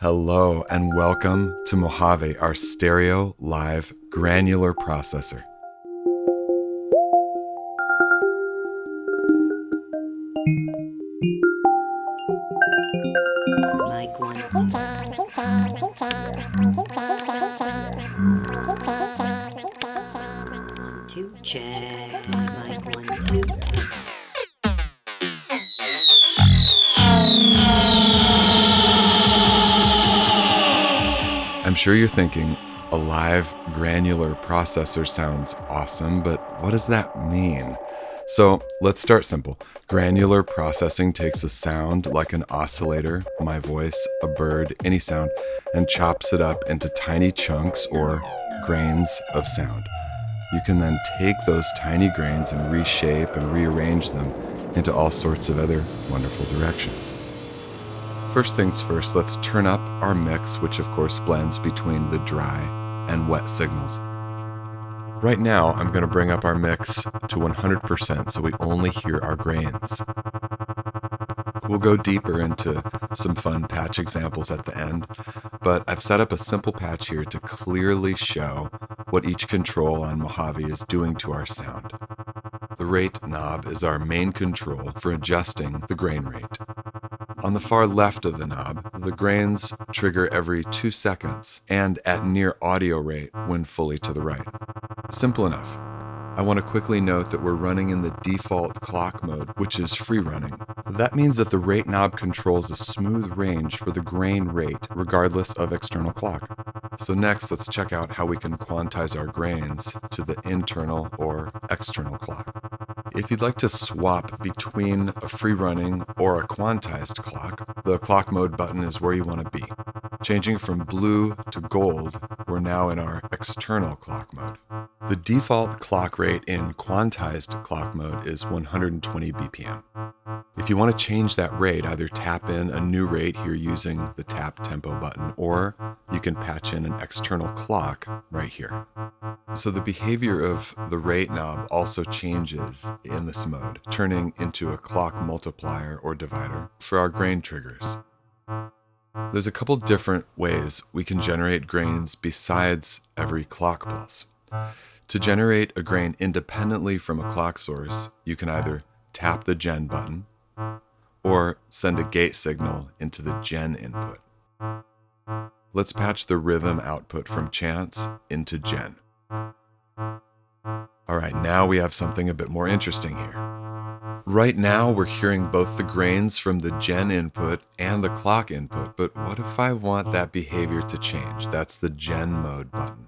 Hello and welcome to Mojave, our stereo live granular processor. Mic 1, 2, check. Mic 1, 2. I'm sure you're thinking, a live granular processor sounds awesome, but what does that mean? So let's start simple. Granular processing takes a sound like an oscillator, my voice, a bird, any sound, and chops it up into tiny chunks or grains of sound. You can then take those tiny grains and reshape and rearrange them into all sorts of other wonderful directions. First things first, let's turn up our mix, which of course blends between the dry and wet signals. Right now, I'm going to bring up our mix to 100% so we only hear our grains. We'll go deeper into some fun patch examples at the end, but I've set up a simple patch here to clearly show what each control on Mojave is doing to our sound. The rate knob is our main control for adjusting the grain rate. On the far left of the knob, the grains trigger every 2 seconds and at near audio rate when fully to the right. Simple enough. I want to quickly note that we're running in the default clock mode, which is free running. That means that the rate knob controls a smooth range for the grain rate, regardless of external clock. So next, let's check out how we can quantize our grains to the internal or external clock. If you'd like to swap between a free running or a quantized clock, the clock mode button is where you want to be. Changing from blue to gold, we're now in our external clock mode. The default clock rate in quantized clock mode is 120 BPM. If you want to change that rate, either tap in a new rate here using the tap tempo button, or you can patch in an external clock right here. So the behavior of the rate knob also changes in this mode, turning into a clock multiplier or divider for our grain triggers. There's a couple different ways we can generate grains besides every clock pulse. To generate a grain independently from a clock source, you can either tap the gen button or send a gate signal into the gen input. Let's patch the rhythm output from chance into gen. All right, now we have something a bit more interesting here. Right now, we're hearing both the grains from the gen input and the clock input, but what if I want that behavior to change? That's the gen mode button.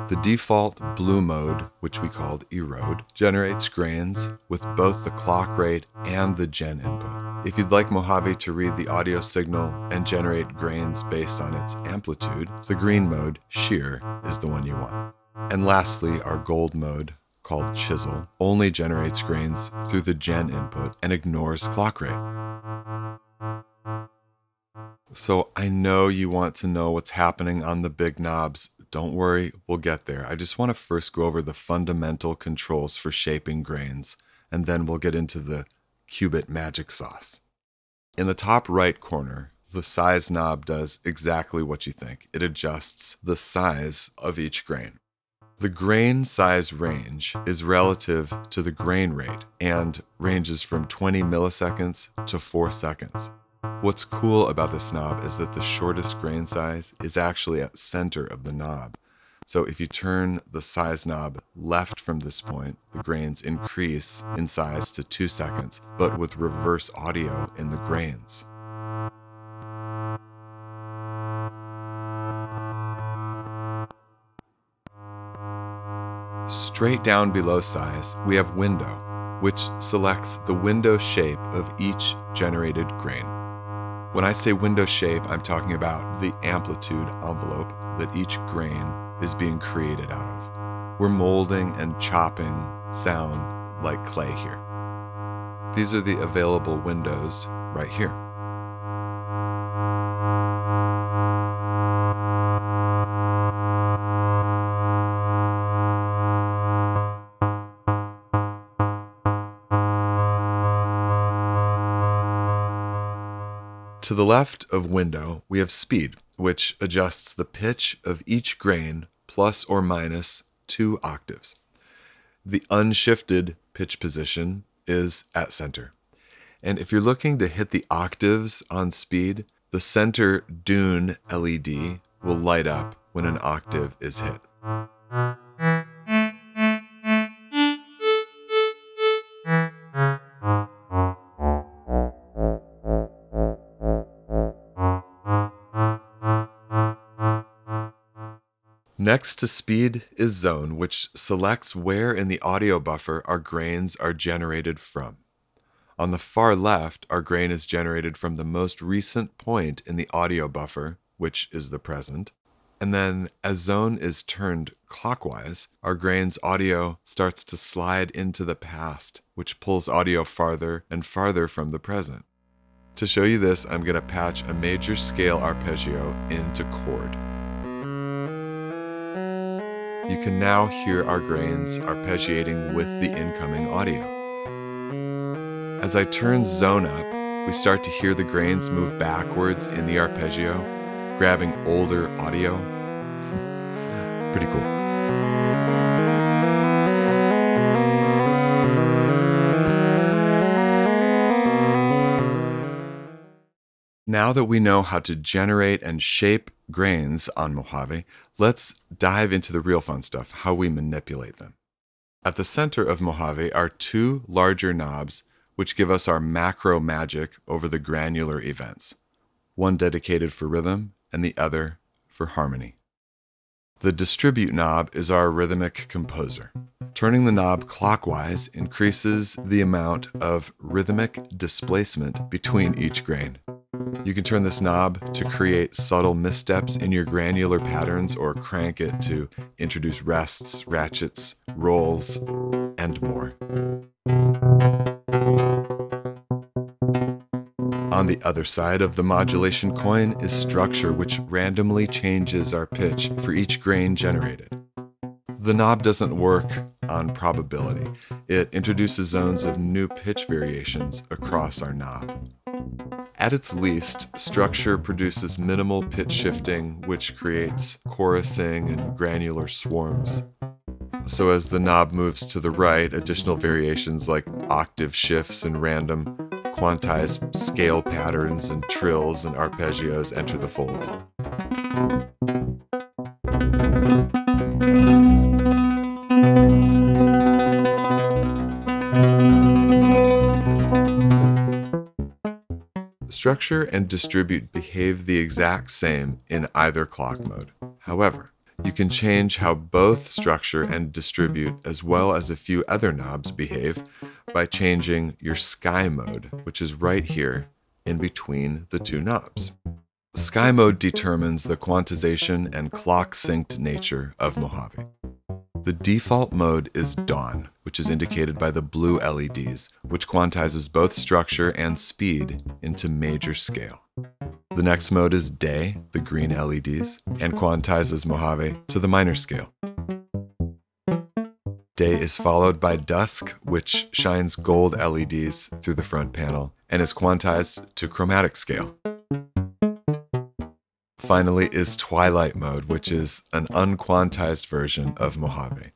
The default blue mode, which we called erode, generates grains with both the clock rate and the gen input. If you'd like Mojave to read the audio signal and generate grains based on its amplitude, the green mode, shear, is the one you want. And lastly, our gold mode, called chisel, only generates grains through the gen input and ignores clock rate. So I know you want to know what's happening on the big knobs. Don't worry, we'll get there. I just want to first go over the fundamental controls for shaping grains, and then we'll get into the qubit magic sauce. In the top right corner, the size knob does exactly what you think. It adjusts the size of each grain. The grain size range is relative to the grain rate and ranges from 20 milliseconds to 4 seconds. What's cool about this knob is that the shortest grain size is actually at center of the knob. So if you turn the size knob left from this point, the grains increase in size to 2 seconds, but with reverse audio in the grains. Straight down below size, we have window, which selects the window shape of each generated grain. When I say window shape, I'm talking about the amplitude envelope that each grain is being created out of. We're molding and chopping sound like clay here. These are the available windows right here. To the left of window, we have speed, which adjusts the pitch of each grain plus or minus 2 octaves. The unshifted pitch position is at center. And if you're looking to hit the octaves on speed, the center Dune LED will light up when an octave is hit. Next to speed is zone, which selects where in the audio buffer our grains are generated from. On the far left, our grain is generated from the most recent point in the audio buffer, which is the present. And then as zone is turned clockwise, our grain's audio starts to slide into the past, which pulls audio farther and farther from the present. To show you this, I'm going to patch a major scale arpeggio into chord. You can now hear our grains arpeggiating with the incoming audio. As I turn zone up, we start to hear the grains move backwards in the arpeggio, grabbing older audio. Pretty cool. Now that we know how to generate and shape grains on Mojave, let's dive into the real fun stuff, how we manipulate them. At the center of Mojave are 2 larger knobs which give us our macro magic over the granular events, one dedicated for rhythm and the other for harmony. The distribute knob is our rhythmic composer. Turning the knob clockwise increases the amount of rhythmic displacement between each grain. You can turn this knob to create subtle missteps in your granular patterns or crank it to introduce rests, ratchets, rolls, and more. On the other side of the modulation coin is structure, which randomly changes our pitch for each grain generated. The knob doesn't work on probability. It introduces zones of new pitch variations across our knob. At its least, structure produces minimal pitch shifting, which creates chorusing and granular swarms. So as the knob moves to the right, additional variations like octave shifts and random quantized scale patterns and trills and arpeggios enter the fold. Structure and distribute behave the exact same in either clock mode. However, you can change how both structure and distribute, as well as a few other knobs, behave by changing your sky mode, which is right here in between the 2 knobs. Sky mode determines the quantization and clock-synced nature of Mojave. The default mode is dawn, which is indicated by the blue LEDs, which quantizes both structure and speed into major scale. The next mode is day, the green LEDs, and quantizes Mojave to the minor scale. Day is followed by dusk, which shines gold LEDs through the front panel and is quantized to chromatic scale. Finally is twilight mode, which is an unquantized version of Mojave.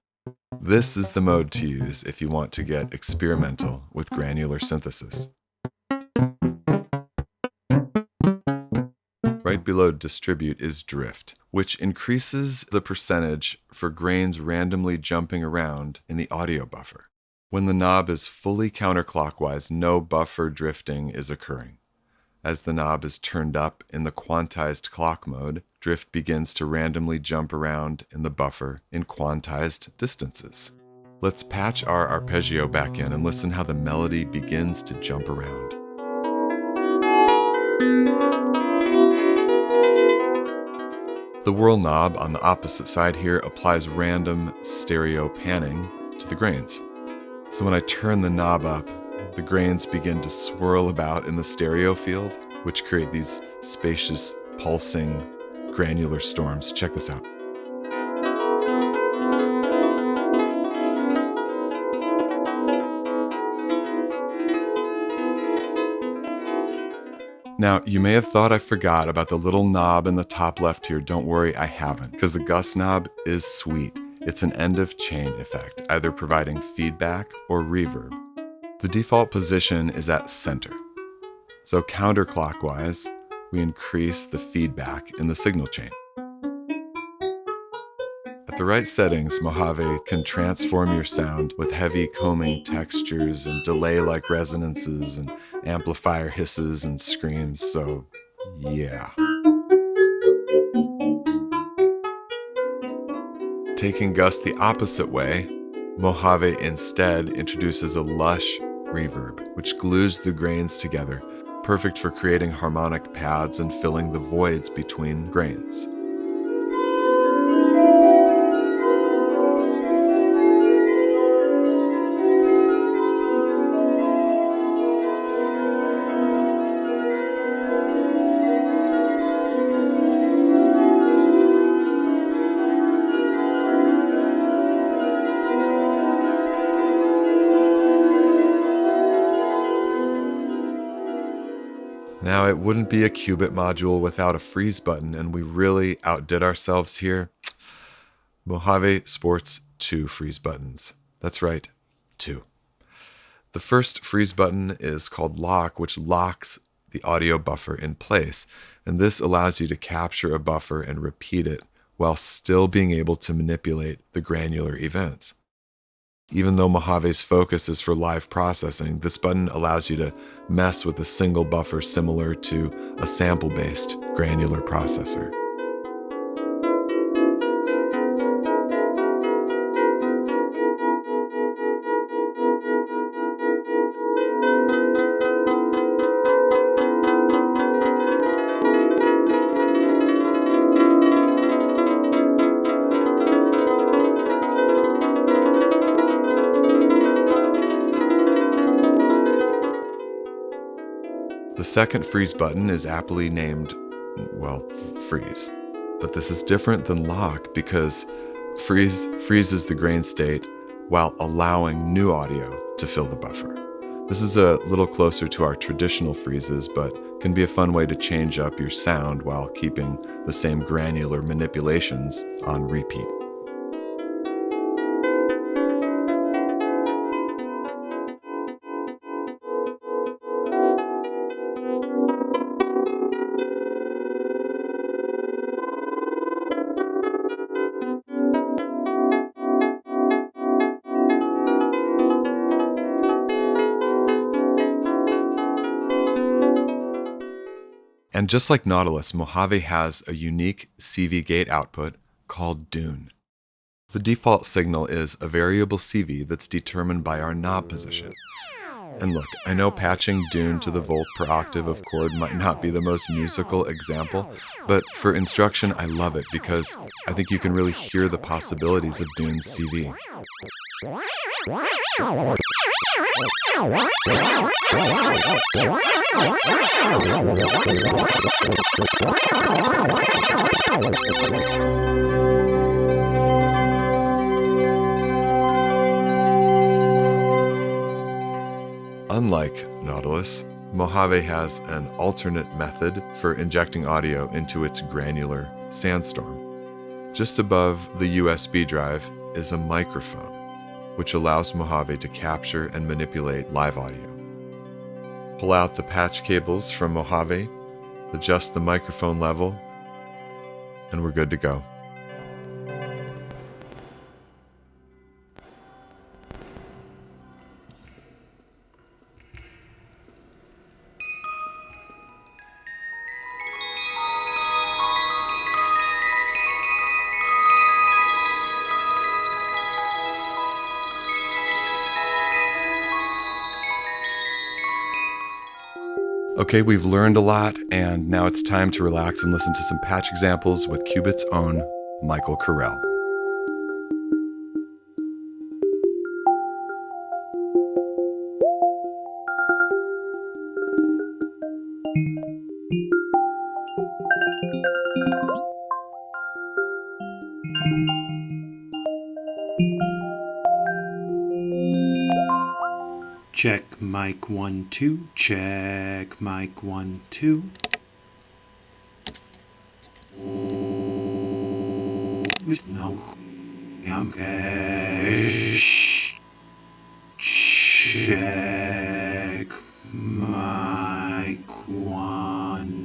This is the mode to use if you want to get experimental with granular synthesis. Right below distribute is drift, which increases the percentage for grains randomly jumping around in the audio buffer. When the knob is fully counterclockwise, no buffer drifting is occurring. As the knob is turned up in the quantized clock mode, drift begins to randomly jump around in the buffer in quantized distances. Let's patch our arpeggio back in and listen how the melody begins to jump around. The Whirl knob on the opposite side here applies random stereo panning to the grains. So when I turn the knob up, the grains begin to swirl about in the stereo field, which create these spacious, pulsing, granular storms. Check this out. Now, you may have thought I forgot about the little knob in the top left here. Don't worry, I haven't, because the Gus knob is sweet. It's an end of chain effect, either providing feedback or reverb. The default position is at center. So counterclockwise, we increase the feedback in the signal chain. At the right settings, Mojave can transform your sound with heavy combing textures and delay-like resonances and amplifier hisses and screams, so yeah. Taking Gus the opposite way, Mojave instead introduces a lush reverb, which glues the grains together, perfect for creating harmonic pads and filling the voids between grains. Now, it wouldn't be a qubit module without a freeze button, and we really outdid ourselves here. Mojave sports 2 freeze buttons. That's right, 2. The first freeze button is called lock, which locks the audio buffer in place, and this allows you to capture a buffer and repeat it while still being able to manipulate the granular events. Even though Mojave's focus is for live processing, this button allows you to mess with a single buffer similar to a sample-based granular processor. The second freeze button is aptly named, freeze. But this is different than lock because freeze freezes the grain state while allowing new audio to fill the buffer. This is a little closer to our traditional freezes, but can be a fun way to change up your sound while keeping the same granular manipulations on repeat. And just like Nautilus, Mojave has a unique CV gate output called Dune. The default signal is a variable CV that's determined by our knob position. And look, I know patching Dune to the volt per octave of chord might not be the most musical example, but for instruction I love it because I think you can really hear the possibilities of Dune's CV. Unlike Nautilus, Mojave has an alternate method for injecting audio into its granular sandstorm. Just above the USB drive is a microphone, which allows Mojave to capture and manipulate live audio. Pull out the patch cables from Mojave, adjust the microphone level, and we're good to go. Okay, we've learned a lot, and now it's time to relax and listen to some patch examples with Qubit's own Michael Carell. Check mic 1 2. Check mic 1 2. No. Okay. Check mic 1.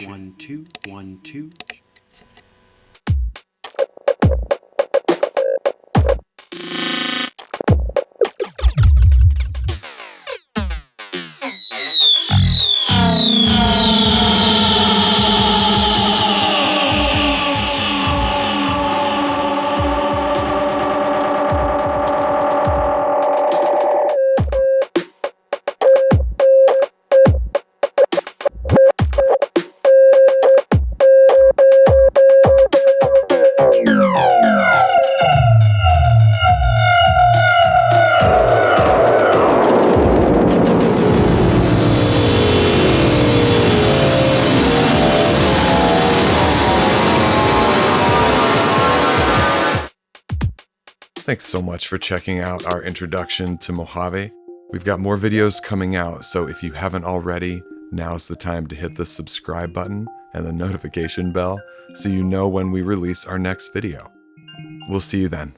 One, two, one, two. Thanks so much for checking out our introduction to Mojave. We've got more videos coming out, so if you haven't already, now's the time to hit the subscribe button and the notification bell so you know when we release our next video. We'll see you then.